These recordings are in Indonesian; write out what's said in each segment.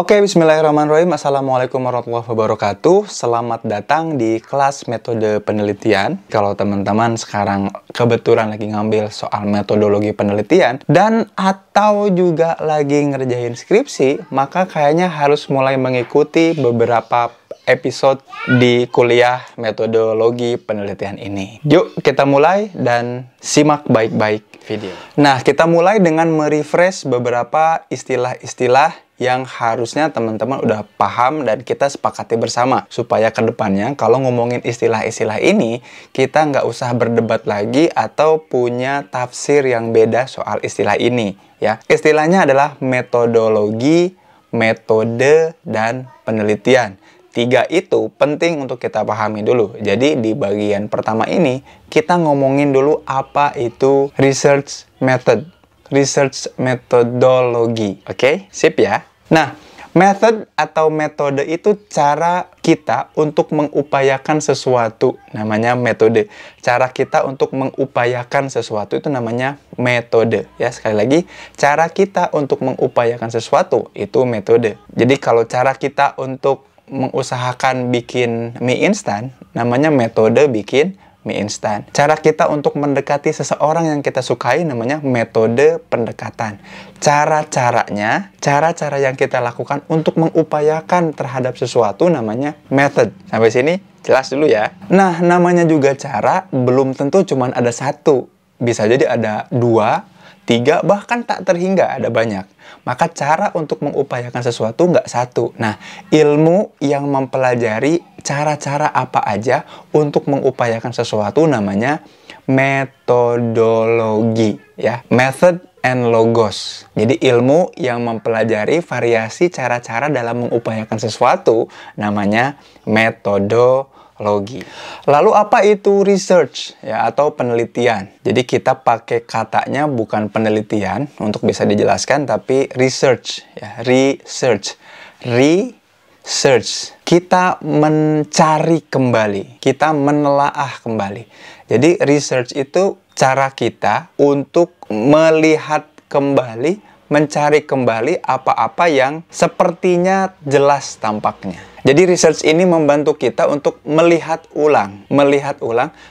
Oke, bismillahirrahmanirrahim. Assalamualaikum warahmatullahi wabarakatuh. Selamat datang di kelas metode penelitian. Kalau teman-teman sekarang kebetulan lagi ngambil soal metodologi penelitian dan atau juga lagi ngerjain skripsi, maka kayaknya harus mulai mengikuti beberapa episode di kuliah metodologi penelitian ini. Yuk kita mulai dan simak baik-baik video. Nah, kita mulai dengan merefresh beberapa istilah-istilah yang harusnya teman-teman udah paham dan kita sepakati bersama. Supaya kedepannya kalau ngomongin istilah-istilah ini, kita nggak usah berdebat lagi atau punya tafsir yang beda soal istilah ini. Ya, istilahnya adalah metodologi, metode, dan penelitian. Tiga itu penting untuk kita pahami dulu. Jadi di bagian pertama ini, kita ngomongin dulu apa itu research method. Research methodology. Oke, sip ya. Nah, method atau metode itu cara kita untuk mengupayakan sesuatu. Namanya metode. Cara kita untuk mengupayakan sesuatu itu namanya metode. Ya, sekali lagi, cara kita untuk mengupayakan sesuatu itu metode. Jadi kalau cara kita untuk mengusahakan bikin mie instan, namanya metode bikin mie instan. Cara kita untuk mendekati seseorang yang kita sukai namanya metode pendekatan. Cara-cara yang kita lakukan untuk mengupayakan terhadap sesuatu namanya method. Sampai sini jelas dulu ya. Nah, namanya juga cara, belum tentu cuma ada satu. Bisa jadi ada dua, tiga, bahkan tak terhingga ada banyak. Maka cara untuk mengupayakan sesuatu nggak satu. Nah, ilmu yang mempelajari cara-cara apa aja untuk mengupayakan sesuatu namanya metodologi. Ya, method and logos. Jadi ilmu yang mempelajari variasi cara-cara dalam mengupayakan sesuatu namanya metodologi. Lalu apa itu research ya atau penelitian? Jadi kita pakai katanya bukan penelitian untuk bisa dijelaskan tapi research ya, research. Research. Kita mencari kembali, kita menelaah kembali. Jadi research itu cara kita untuk melihat kembali, mencari kembali apa-apa yang sepertinya jelas tampaknya. Jadi research ini membantu kita untuk melihat ulang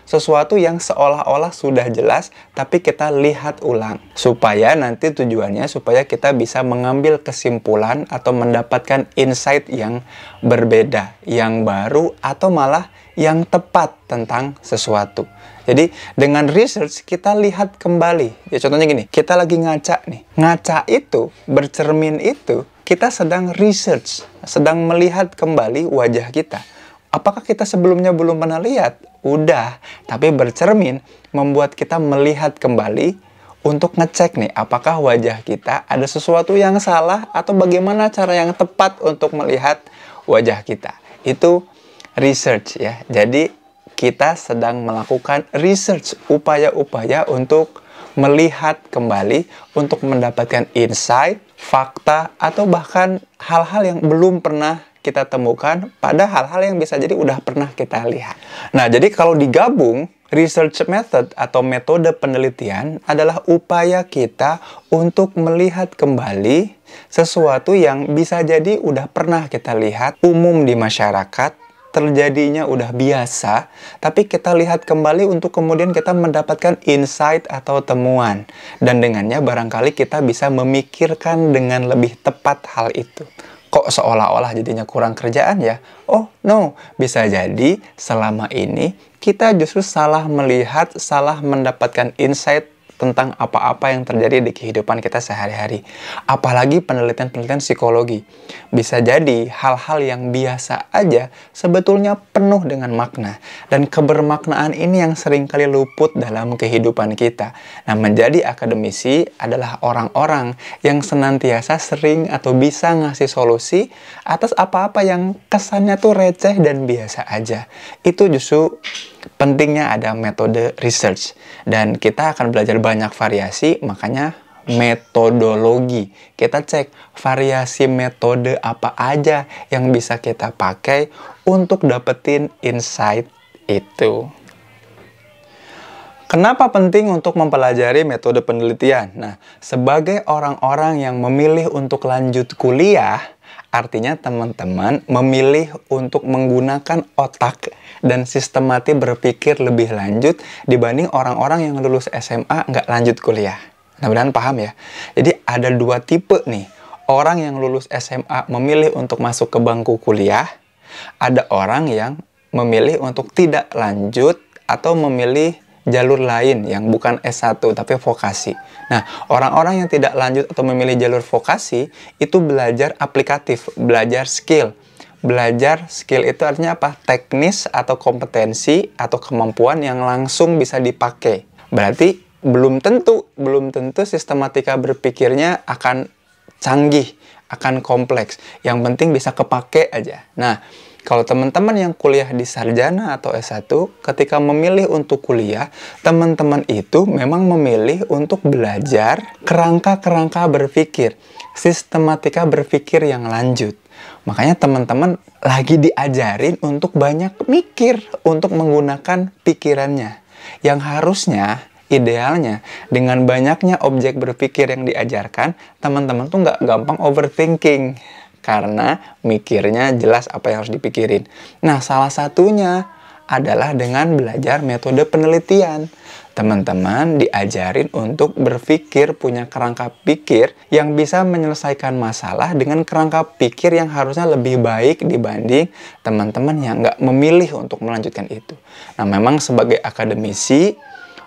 sesuatu yang seolah-olah sudah jelas, tapi kita lihat ulang. Supaya nanti tujuannya supaya kita bisa mengambil kesimpulan atau mendapatkan insight yang berbeda, yang baru, atau malah yang tepat tentang sesuatu. Jadi dengan research kita lihat kembali. Ya contohnya gini, kita lagi ngaca nih. Ngaca itu, bercermin itu, kita sedang research, sedang melihat kembali wajah kita. Apakah kita sebelumnya belum pernah lihat? Udah, tapi bercermin membuat kita melihat kembali untuk ngecek nih, apakah wajah kita ada sesuatu yang salah atau bagaimana cara yang tepat untuk melihat wajah kita. Itu research ya. Jadi kita sedang melakukan research, upaya-upaya untuk melihat kembali, untuk mendapatkan insight, fakta, atau bahkan hal-hal yang belum pernah kita temukan pada hal-hal yang bisa jadi udah pernah kita lihat. Nah, jadi kalau digabung, research method atau metode penelitian adalah upaya kita untuk melihat kembali sesuatu yang bisa jadi udah pernah kita lihat, umum di masyarakat, terjadinya udah biasa, tapi kita lihat kembali untuk kemudian kita mendapatkan insight atau temuan. Dan dengannya barangkali kita bisa memikirkan dengan lebih tepat hal itu. Kok seolah-olah jadinya kurang kerjaan ya? Oh no, bisa jadi selama ini kita justru salah melihat, salah mendapatkan insight tentang apa-apa yang terjadi di kehidupan kita sehari-hari. Apalagi penelitian-penelitian psikologi. Bisa jadi hal-hal yang biasa aja sebetulnya penuh dengan makna. Dan kebermaknaan ini yang seringkali luput dalam kehidupan kita. Nah, menjadi akademisi adalah orang-orang yang senantiasa sering atau bisa ngasih solusi atas apa-apa yang kesannya tuh receh dan biasa aja. Itu justru pentingnya ada metode research. Dan kita akan belajar banyak variasi, makanya metodologi. Kita cek variasi metode apa aja yang bisa kita pakai untuk dapetin insight itu. Kenapa penting untuk mempelajari metode penelitian? Nah, sebagai orang-orang yang memilih untuk lanjut kuliah Artinya teman-teman memilih untuk menggunakan otak dan sistematik berpikir lebih lanjut dibanding orang-orang yang lulus SMA nggak lanjut kuliah. Mudah-mudahan paham ya. Jadi ada dua tipe nih. Orang yang lulus SMA memilih untuk masuk ke bangku kuliah. Ada orang yang memilih untuk tidak lanjut atau memilih jalur lain yang bukan S1 tapi vokasi. Nah, orang-orang yang tidak lanjut atau memilih jalur vokasi itu belajar aplikatif, belajar skill. Belajar skill itu artinya apa? Teknis atau kompetensi atau kemampuan yang langsung bisa dipakai. Berarti belum tentu sistematika berpikirnya akan canggih, akan kompleks. Yang penting bisa kepake aja. Nah, kalau teman-teman yang kuliah di sarjana atau S1, ketika memilih untuk kuliah, teman-teman itu memang memilih untuk belajar kerangka-kerangka berpikir, sistematika berpikir yang lanjut. Makanya teman-teman lagi diajarin untuk banyak mikir, untuk menggunakan pikirannya. Yang harusnya, idealnya, dengan banyaknya objek berpikir yang diajarkan, teman-teman tuh nggak gampang overthinking. Karena mikirnya jelas apa yang harus dipikirin. Nah, salah satunya adalah dengan belajar metode penelitian. Teman-teman diajarin untuk berpikir, punya kerangka pikir yang bisa menyelesaikan masalah dengan kerangka pikir yang harusnya lebih baik dibanding teman-teman yang nggak memilih untuk melanjutkan itu. Nah, memang sebagai akademisi,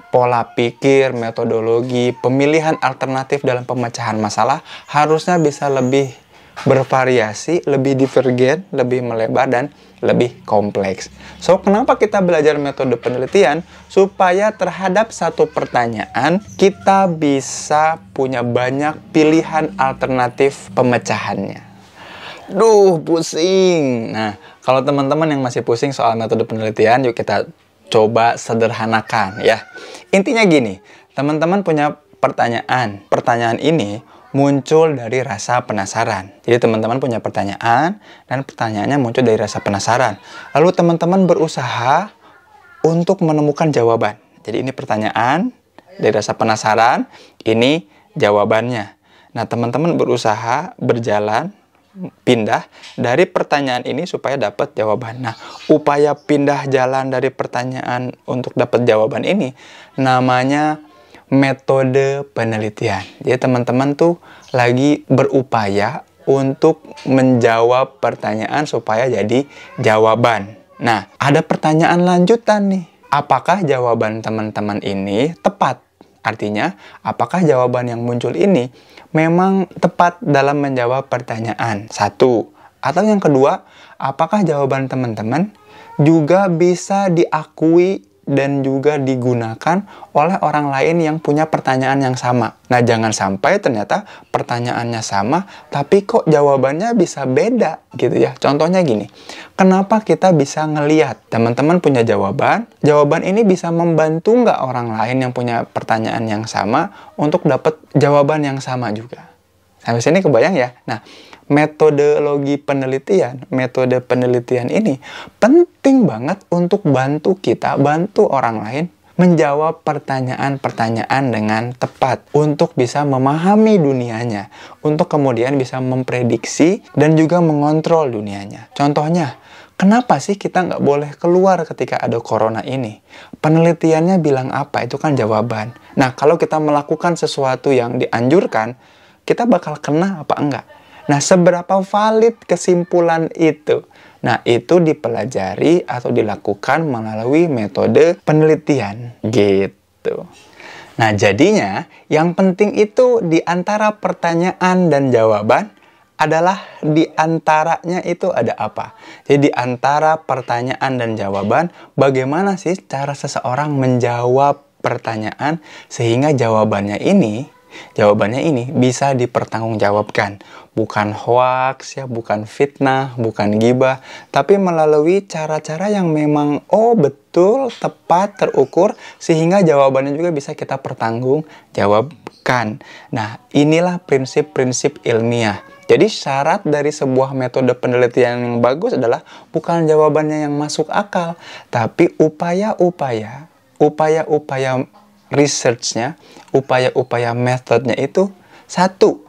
pola pikir, metodologi, pemilihan alternatif dalam pemecahan masalah harusnya bisa lebih bervariasi, lebih divergen, lebih melebar, dan lebih kompleks. So, kenapa kita belajar metode penelitian? Supaya terhadap satu pertanyaan, kita bisa punya banyak pilihan alternatif pemecahannya. Duh, pusing! Nah, kalau teman-teman yang masih pusing soal metode penelitian, yuk kita coba sederhanakan ya. Intinya gini, teman-teman punya pertanyaan. Pertanyaan ini muncul dari rasa penasaran. Jadi teman-teman punya pertanyaan dan pertanyaannya muncul dari rasa penasaran. Lalu teman-teman berusaha untuk menemukan jawaban. Jadi ini pertanyaan dari rasa penasaran, ini jawabannya. Nah, teman-teman berusaha berjalan pindah dari pertanyaan ini supaya dapat jawaban. Nah, upaya pindah jalan dari pertanyaan untuk dapat jawaban ini namanya metode penelitian. Jadi teman-teman tuh lagi berupaya untuk menjawab pertanyaan supaya jadi jawaban. Nah, ada pertanyaan lanjutan nih. Apakah jawaban teman-teman ini tepat? Artinya, apakah jawaban yang muncul ini memang tepat dalam menjawab pertanyaan? Satu. Atau yang kedua, apakah jawaban teman-teman juga bisa diakui dan juga digunakan oleh orang lain yang punya pertanyaan yang sama. Nah, jangan sampai ternyata pertanyaannya sama, tapi kok jawabannya bisa beda gitu ya. Contohnya gini, kenapa kita bisa ngelihat teman-teman punya jawaban ini bisa membantu nggak orang lain yang punya pertanyaan yang sama untuk dapat jawaban yang sama juga. Sampai sini kebayang ya? Nah, metode penelitian ini penting banget untuk bantu orang lain menjawab pertanyaan-pertanyaan dengan tepat untuk bisa memahami dunianya, untuk kemudian bisa memprediksi dan juga mengontrol dunianya. Contohnya, kenapa sih kita nggak boleh keluar ketika ada corona ini? Penelitiannya bilang apa? Itu kan jawaban. Nah, kalau kita melakukan sesuatu yang dianjurkan, kita bakal kena apa enggak? Nah, seberapa valid kesimpulan itu? Nah, itu dipelajari atau dilakukan melalui metode penelitian. Gitu. Nah, jadinya yang penting itu di antara pertanyaan dan jawaban adalah di antaranya itu ada apa? Jadi, di antara pertanyaan dan jawaban, bagaimana sih cara seseorang menjawab pertanyaan sehingga jawabannya ini bisa dipertanggungjawabkan. Bukan hoaks ya, bukan fitnah, bukan gibah, tapi melalui cara-cara yang memang betul, tepat, terukur, sehingga jawabannya juga bisa kita pertanggungjawabkan. Nah, inilah prinsip-prinsip ilmiah. Jadi syarat dari sebuah metode penelitian yang bagus adalah bukan jawabannya yang masuk akal, tapi upaya-upaya research-nya, upaya-upaya metodenya itu satu,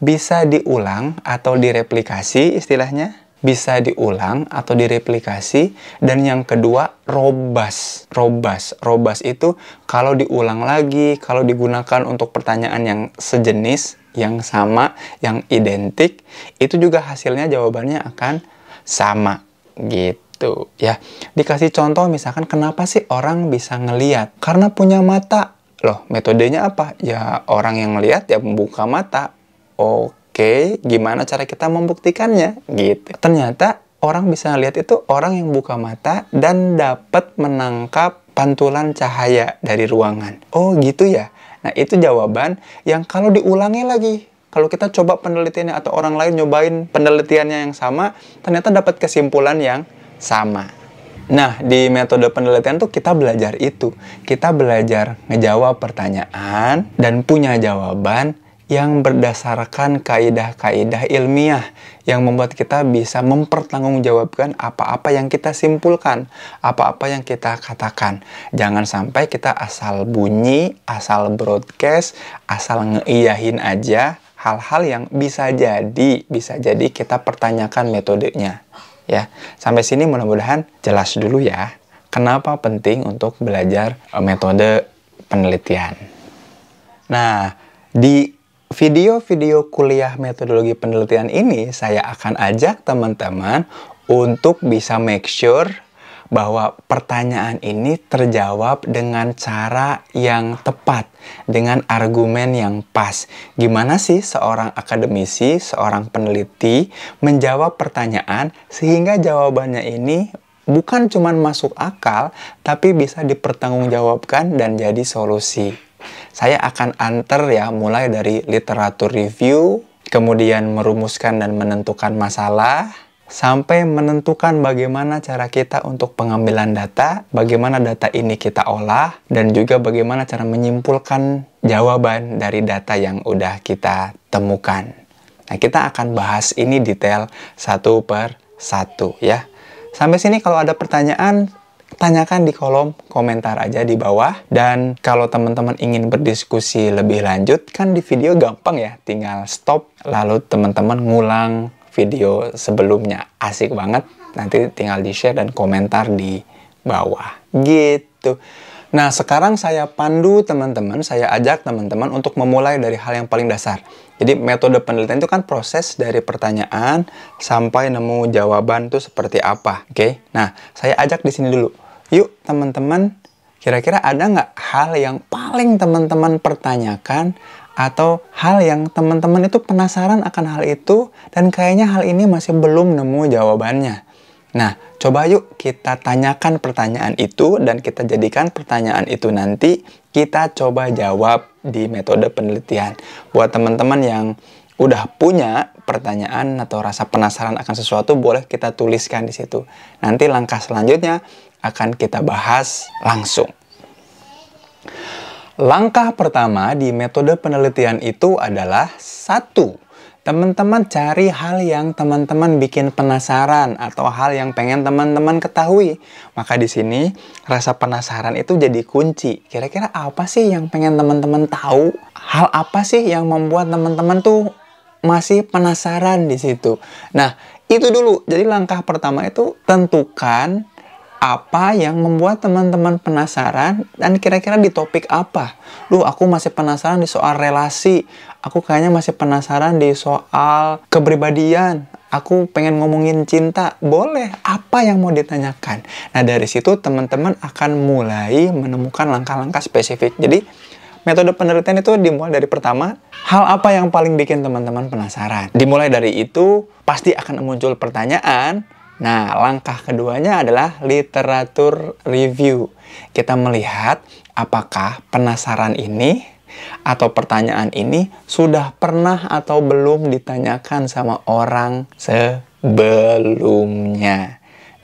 bisa diulang atau direplikasi istilahnya. Bisa diulang atau direplikasi. Dan yang kedua, robust. Robust itu kalau diulang lagi, kalau digunakan untuk pertanyaan yang sejenis, yang sama, yang identik, itu juga hasilnya jawabannya akan sama gitu ya. Dikasih contoh misalkan, kenapa sih orang bisa ngelihat? Karena punya mata. Loh, metodenya apa? Ya orang yang ngelihat ya membuka mata. Oke, gimana cara kita membuktikannya? Gitu. Ternyata orang bisa lihat itu orang yang buka mata dan dapat menangkap pantulan cahaya dari ruangan. Oh gitu ya. Nah itu jawaban yang kalau diulangi lagi, kalau kita coba penelitiannya atau orang lain nyobain penelitiannya yang sama, ternyata dapat kesimpulan yang sama. Nah, di metode penelitian tuh kita belajar itu. Kita belajar ngejawab pertanyaan dan punya jawaban yang berdasarkan kaidah-kaidah ilmiah yang membuat kita bisa mempertanggungjawabkan apa-apa yang kita simpulkan, apa-apa yang kita katakan. Jangan sampai kita asal bunyi, asal broadcast, asal ngeiyahin aja hal-hal yang bisa jadi kita pertanyakan metodenya. Ya, sampai sini mudah-mudahan jelas dulu ya. Kenapa penting untuk belajar metode penelitian? Nah, di video-video kuliah metodologi penelitian ini, saya akan ajak teman-teman untuk bisa make sure bahwa pertanyaan ini terjawab dengan cara yang tepat, dengan argumen yang pas. Gimana sih seorang akademisi, seorang peneliti menjawab pertanyaan sehingga jawabannya ini bukan cuma masuk akal, tapi bisa dipertanggungjawabkan dan jadi solusi. Saya akan antar ya, mulai dari literatur review, kemudian merumuskan dan menentukan masalah, sampai menentukan bagaimana cara kita untuk pengambilan data, bagaimana data ini kita olah, dan juga bagaimana cara menyimpulkan jawaban dari data yang udah kita temukan. Nah, kita akan bahas ini detail satu per satu ya. Sampai sini kalau ada pertanyaan, tanyakan di kolom komentar aja di bawah. Dan kalau teman-teman ingin berdiskusi lebih lanjut, kan di video gampang ya, tinggal stop, lalu teman-teman ngulang video sebelumnya. Asik banget, nanti tinggal di-share dan komentar di bawah. Gitu. Nah, sekarang saya pandu teman-teman, saya ajak teman-teman untuk memulai dari hal yang paling dasar. Jadi, metode penelitian itu kan proses dari pertanyaan sampai nemu jawaban itu seperti apa. Oke? Nah, saya ajak di sini dulu. Yuk, teman-teman, kira-kira ada nggak hal yang paling teman-teman pertanyakan atau hal yang teman-teman itu penasaran akan hal itu dan kayaknya hal ini masih belum nemu jawabannya? Nah, coba yuk kita tanyakan pertanyaan itu dan kita jadikan pertanyaan itu nanti kita coba jawab di metode penelitian. Buat teman-teman yang udah punya pertanyaan atau rasa penasaran akan sesuatu, boleh kita tuliskan di situ. Nanti langkah selanjutnya akan kita bahas langsung. Langkah pertama di metode penelitian itu adalah 1. Teman-teman cari hal yang teman-teman bikin penasaran atau hal yang pengen teman-teman ketahui. Maka di sini rasa penasaran itu jadi kunci. Kira-kira apa sih yang pengen teman-teman tahu? Hal apa sih yang membuat teman-teman tuh masih penasaran di situ? Nah, itu dulu. Jadi langkah pertama itu tentukan apa yang membuat teman-teman penasaran dan kira-kira di topik apa. Duh, aku masih penasaran di soal relasi. Aku kayaknya masih penasaran di soal kepribadian. Aku pengen ngomongin cinta. Boleh, apa yang mau ditanyakan? Nah, dari situ teman-teman akan mulai menemukan langkah-langkah spesifik. Jadi, metode penelitian itu dimulai dari pertama, hal apa yang paling bikin teman-teman penasaran. Dimulai dari itu, pasti akan muncul pertanyaan. Nah, langkah keduanya adalah literatur review. Kita melihat apakah penasaran ini atau pertanyaan ini sudah pernah atau belum ditanyakan sama orang sebelumnya.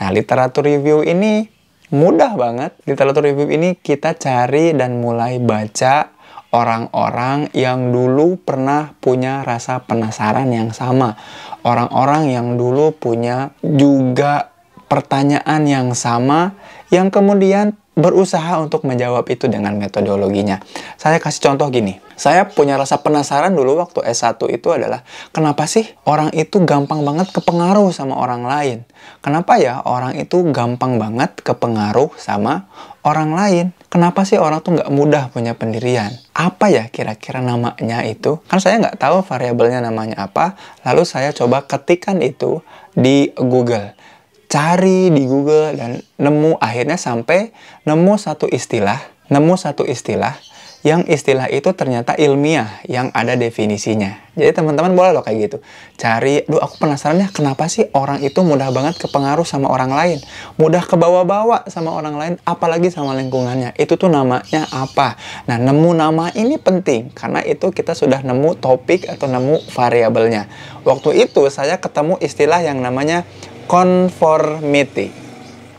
Nah, literatur review ini mudah banget. Literatur review ini kita cari dan mulai baca orang-orang yang dulu pernah punya rasa penasaran yang sama. Orang-orang yang dulu punya juga pertanyaan yang sama, yang kemudian berusaha untuk menjawab itu dengan metodologinya. Saya kasih contoh gini. Saya punya rasa penasaran dulu waktu S1 itu adalah, kenapa sih orang itu gampang banget kepengaruh sama orang lain? Kenapa ya orang itu gampang banget kepengaruh sama orang lain? Kenapa sih orang tuh nggak mudah punya pendirian? Apa ya kira-kira namanya itu? Kan saya nggak tahu variabelnya namanya apa. Lalu saya coba ketikkan itu di Google. Cari di Google dan akhirnya sampai nemu satu istilah yang istilah itu ternyata ilmiah yang ada definisinya. Jadi teman-teman boleh loh kayak gitu. Cari, aku penasaran ya kenapa sih orang itu mudah banget kepengaruh sama orang lain. Mudah kebawa-bawa sama orang lain, apalagi sama lingkungannya. Itu tuh namanya apa? Nah, nemu nama ini penting karena itu kita sudah nemu topik atau nemu variabelnya. Waktu itu saya ketemu istilah yang namanya conformity.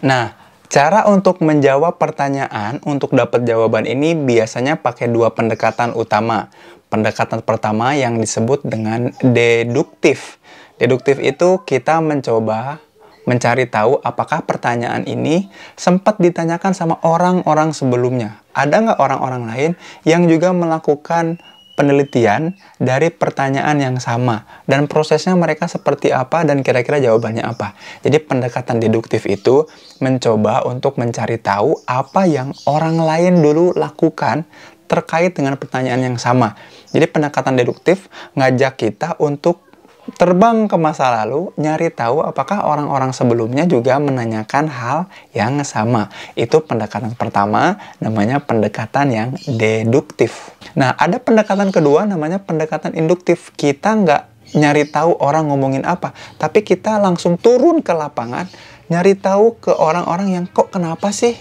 Nah, cara untuk menjawab pertanyaan untuk dapat jawaban ini biasanya pakai dua pendekatan utama. Pendekatan pertama yang disebut dengan deduktif. Deduktif itu kita mencoba mencari tahu apakah pertanyaan ini sempat ditanyakan sama orang-orang sebelumnya. Ada nggak orang-orang lain yang juga melakukan penelitian dari pertanyaan yang sama dan prosesnya mereka seperti apa dan kira-kira jawabannya apa. Jadi pendekatan deduktif itu mencoba untuk mencari tahu apa yang orang lain dulu lakukan terkait dengan pertanyaan yang sama. Jadi pendekatan deduktif ngajak kita untuk terbang ke masa lalu, nyari tahu apakah orang-orang sebelumnya juga menanyakan hal yang sama. Itu pendekatan pertama, namanya pendekatan yang deduktif. Nah, ada pendekatan kedua, namanya pendekatan induktif. Kita nggak nyari tahu orang ngomongin apa, tapi kita langsung turun ke lapangan, nyari tahu ke orang-orang yang kok kenapa sih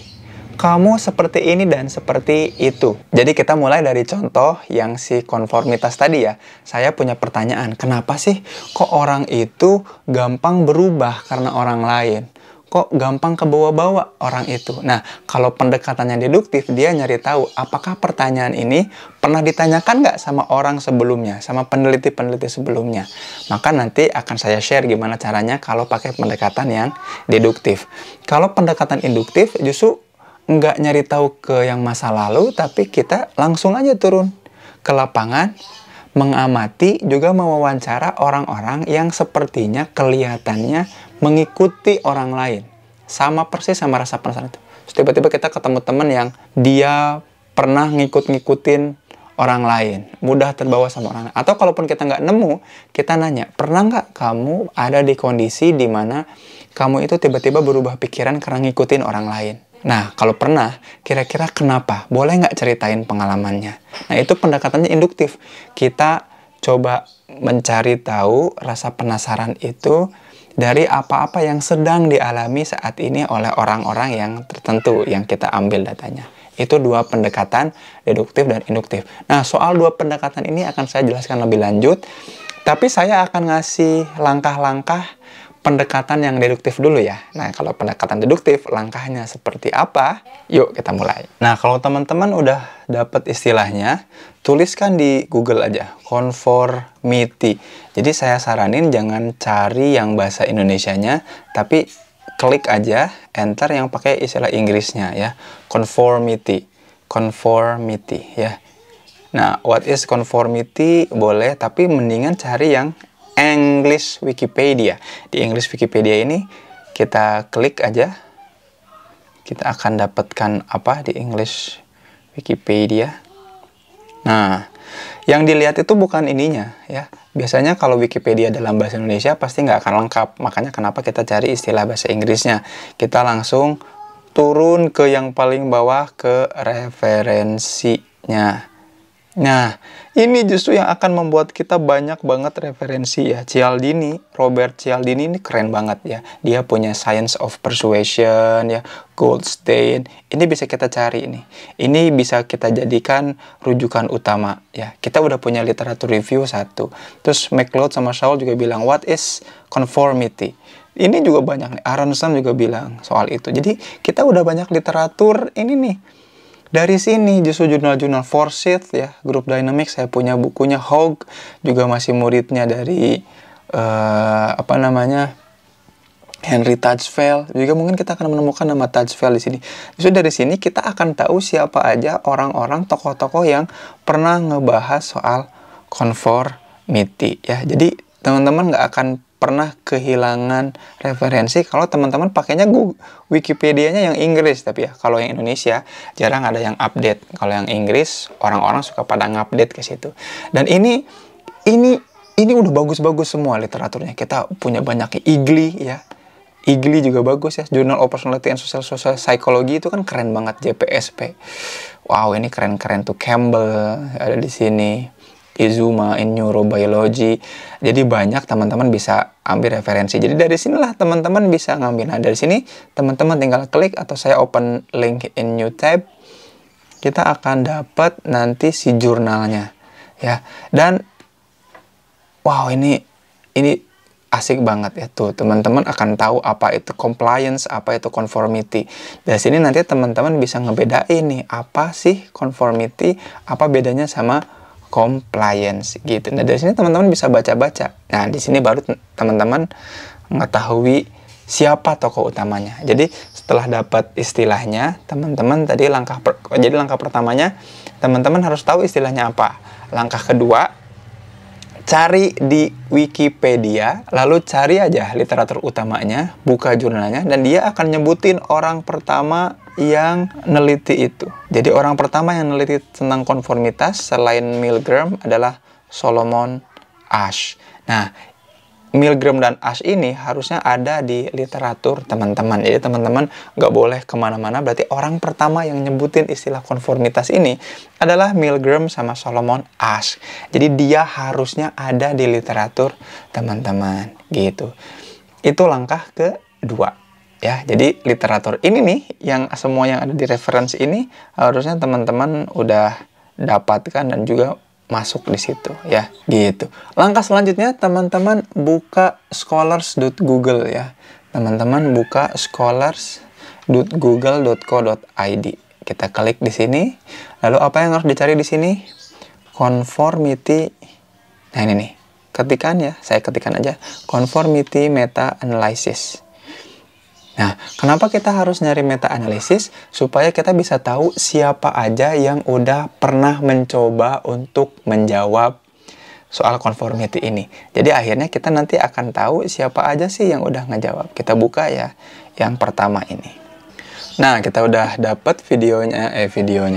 kamu seperti ini dan seperti itu. Jadi kita mulai dari contoh yang si konformitas tadi ya. Saya punya pertanyaan, kenapa sih kok orang itu gampang berubah karena orang lain? Kok gampang kebawa-bawa orang itu? Nah, kalau pendekatannya deduktif, dia nyari tahu apakah pertanyaan ini pernah ditanyakan nggak sama orang sebelumnya, sama peneliti-peneliti sebelumnya. Maka nanti akan saya share gimana caranya kalau pakai pendekatan yang deduktif. Kalau pendekatan induktif justru nggak nyari tahu ke yang masa lalu, tapi kita langsung aja turun ke lapangan, mengamati, juga mewawancara orang-orang yang sepertinya kelihatannya mengikuti orang lain. Sama persis sama rasa penasaran itu. Tiba-tiba kita ketemu teman yang dia pernah ngikut-ngikutin orang lain, mudah terbawa sama orang lain. Atau kalaupun kita nggak nemu, kita nanya, pernah nggak kamu ada di kondisi di mana kamu itu tiba-tiba berubah pikiran karena ngikutin orang lain? Nah, kalau pernah, kira-kira kenapa? Boleh nggak ceritain pengalamannya? Nah, itu pendekatannya induktif. Kita coba mencari tahu rasa penasaran itu dari apa-apa yang sedang dialami saat ini oleh orang-orang yang tertentu yang kita ambil datanya. Itu dua pendekatan, deduktif dan induktif. Nah, soal dua pendekatan ini akan saya jelaskan lebih lanjut. Tapi saya akan ngasih langkah-langkah pendekatan yang deduktif dulu ya. Nah, kalau pendekatan deduktif, langkahnya seperti apa? Yuk kita mulai. Nah, kalau teman-teman udah dapat istilahnya, tuliskan di Google aja, conformity. Jadi saya saranin jangan cari yang bahasa Indonesianya, tapi klik aja enter yang pakai istilah Inggrisnya ya. Conformity ya. Nah, what is conformity? Boleh, tapi mendingan cari yang English Wikipedia. Di English Wikipedia ini kita klik aja. Kita akan dapatkan apa di English Wikipedia. Nah, yang dilihat itu bukan ininya ya. Biasanya kalau Wikipedia dalam bahasa Indonesia pasti nggak akan lengkap. Makanya kenapa kita cari istilah bahasa Inggrisnya. Kita langsung turun ke yang paling bawah ke referensinya. Nah, ini justru yang akan membuat kita banyak banget referensi ya. Robert Cialdini ini keren banget ya. Dia punya Science of Persuasion ya, Goldstein. Ini bisa kita cari ini. Ini bisa kita jadikan rujukan utama ya. Kita udah punya literatur review satu. Terus MacLeod sama Shaw juga bilang, what is conformity? Ini juga banyak nih. Aronson juga bilang soal itu. Jadi kita udah banyak literatur ini nih. Dari sini justru jurnal-jurnal Forsyth ya, Group Dynamics, saya punya bukunya. Hogg juga masih muridnya dari Henry Tajfel. Juga mungkin kita akan menemukan nama Tajfel di sini. Justru dari sini kita akan tahu siapa aja orang-orang, tokoh-tokoh yang pernah ngebahas soal conformity ya. Jadi teman-teman nggak akan pernah kehilangan referensi kalau teman-teman pakainya Wikipedia-nya yang Inggris. Tapi ya kalau yang Indonesia jarang ada yang update. Kalau yang Inggris orang-orang suka pada ngupdate ke situ. Dan ini udah bagus-bagus semua literaturnya. Kita punya banyak IGLI ya. IGLI juga bagus ya. Journal of Personality and Social Psychology itu kan keren banget. JPSP. Wow, ini keren-keren tuh. Campbell ada di sini. Izuma in Neurobiology. Jadi banyak teman-teman bisa ambil referensi. Jadi dari sinilah teman-teman bisa ngambil. Nah, dari sini teman-teman tinggal klik atau saya open link in new tab. Kita akan dapat nanti si jurnalnya ya. Dan wow, ini asik banget ya tuh. Teman-teman akan tahu apa itu compliance, apa itu conformity. Dari sini nanti teman-teman bisa ngebedain nih apa sih conformity, apa bedanya sama compliance gitu. Nah, dari sini teman-teman bisa baca-baca. Nah, di sini baru teman-teman mengetahui siapa tokoh utamanya. Jadi, setelah dapat istilahnya, teman-teman tadi langkah pertamanya teman-teman harus tahu istilahnya apa. Langkah kedua, cari di Wikipedia, lalu cari aja literatur utamanya, buka jurnalnya, dan dia akan nyebutin orang pertama yang neliti itu. Jadi orang pertama yang neliti tentang konformitas selain Milgram adalah Solomon Asch. Nah, Milgram dan Asch ini harusnya ada di literatur teman-teman. Jadi teman-teman nggak boleh kemana-mana. Berarti orang pertama yang nyebutin istilah konformitas ini adalah Milgram sama Solomon Asch. Jadi dia harusnya ada di literatur teman-teman gitu. Itu langkah kedua. Ya, jadi literatur ini nih, yang semua yang ada di referensi ini harusnya teman-teman udah dapatkan dan juga masuk di situ ya, gitu. Langkah selanjutnya teman-teman buka scholars.google ya. Teman-teman buka scholars.google.co.id. Kita klik di sini. Lalu apa yang harus dicari di sini? Conformity. Nah, ini nih. Ketikan ya, saya ketikkan aja conformity meta analysis. Nah, kenapa kita harus nyari meta-analisis? Supaya kita bisa tahu siapa aja yang udah pernah mencoba untuk menjawab soal conformity ini. Jadi akhirnya kita nanti akan tahu siapa aja sih yang udah ngejawab. Kita buka ya yang pertama ini. Nah, kita udah dapat videonya,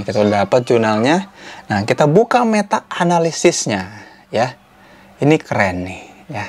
kita udah dapat jurnalnya. Nah, kita buka meta-analisisnya ya. Ini keren nih ya.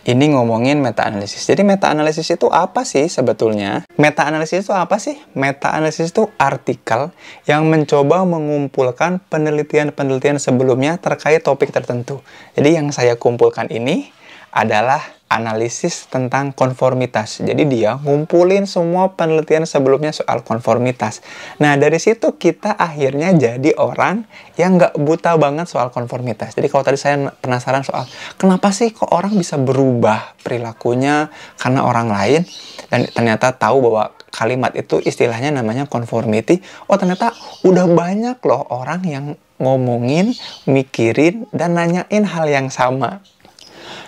Ini ngomongin meta-analisis. Jadi meta-analisis itu apa sih sebetulnya? Meta-analisis itu apa sih? Meta-analisis itu artikel yang mencoba mengumpulkan penelitian-penelitian sebelumnya terkait topik tertentu. Jadi yang saya kumpulkan ini adalah analisis tentang konformitas. Jadi dia ngumpulin semua penelitian sebelumnya soal konformitas. Nah, dari situ kita akhirnya jadi orang yang nggak buta banget soal konformitas. Jadi kalau tadi saya penasaran soal kenapa sih kok orang bisa berubah perilakunya karena orang lain, dan ternyata tahu bahwa kalimat itu istilahnya namanya conformity. Oh, ternyata udah banyak loh orang yang ngomongin, mikirin, dan nanyain hal yang sama.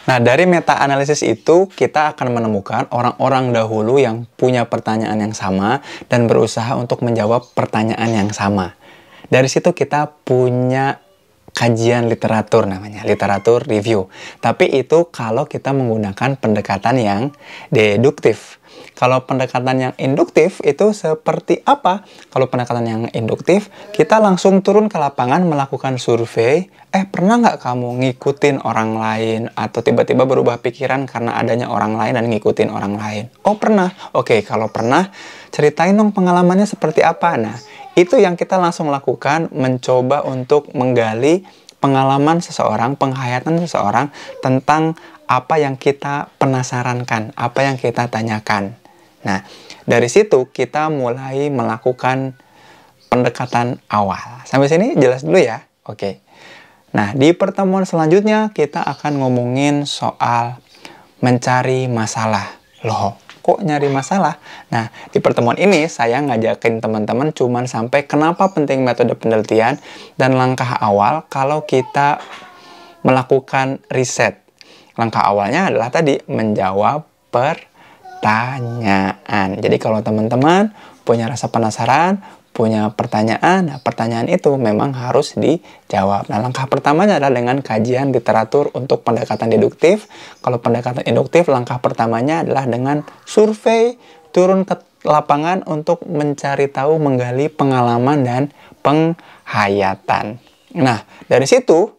Nah, dari meta-analisis itu kita akan menemukan orang-orang dahulu yang punya pertanyaan yang sama dan berusaha untuk menjawab pertanyaan yang sama. Dari situ kita punya kajian literatur namanya, literatur review. Tapi itu kalau kita menggunakan pendekatan yang deduktif. Kalau pendekatan yang induktif itu seperti apa? Kalau pendekatan yang induktif, kita langsung turun ke lapangan melakukan survei. Pernah nggak kamu ngikutin orang lain? Atau tiba-tiba berubah pikiran karena adanya orang lain dan ngikutin orang lain? Oh, pernah. Oke, kalau pernah, ceritain dong pengalamannya seperti apa. Nah, itu yang kita langsung lakukan, mencoba untuk menggali pengalaman seseorang, penghayatan seseorang tentang apa yang kita penasarankan, apa yang kita tanyakan. Nah, dari situ kita mulai melakukan pendekatan awal. Sampai sini jelas dulu ya? Oke. Nah, di pertemuan selanjutnya kita akan ngomongin soal mencari masalah. Loh, kok nyari masalah? Nah, di pertemuan ini saya ngajakin teman-teman cuman sampai kenapa penting metode penelitian dan langkah awal kalau kita melakukan riset. Langkah awalnya adalah tadi menjawab pertanyaan. pertanyaan. Jadi kalau teman-teman punya rasa penasaran, punya pertanyaan, nah pertanyaan itu memang harus dijawab. Nah, langkah pertamanya adalah dengan kajian literatur untuk pendekatan deduktif. Kalau pendekatan induktif, langkah pertamanya adalah dengan survei, turun ke lapangan untuk mencari tahu, menggali pengalaman dan penghayatan. Nah, dari situ,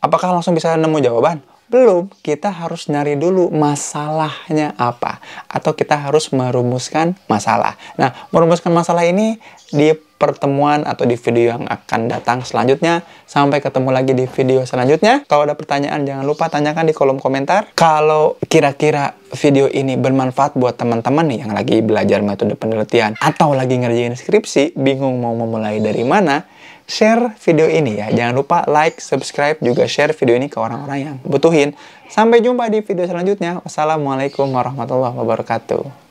apakah langsung bisa nemu jawaban? Belum, kita harus nyari dulu masalahnya apa. Atau kita harus merumuskan masalah. Nah, merumuskan masalah ini di pertemuan atau di video yang akan datang selanjutnya. Sampai ketemu lagi di video selanjutnya. Kalau ada pertanyaan, jangan lupa tanyakan di kolom komentar. Kalau kira-kira video ini bermanfaat buat teman-teman nih yang lagi belajar metode penelitian atau lagi ngerjain skripsi, bingung mau memulai dari mana, share video ini ya. Jangan lupa like, subscribe, juga share video ini ke orang-orang yang butuhin. Sampai jumpa di video selanjutnya. Wassalamualaikum warahmatullahi wabarakatuh.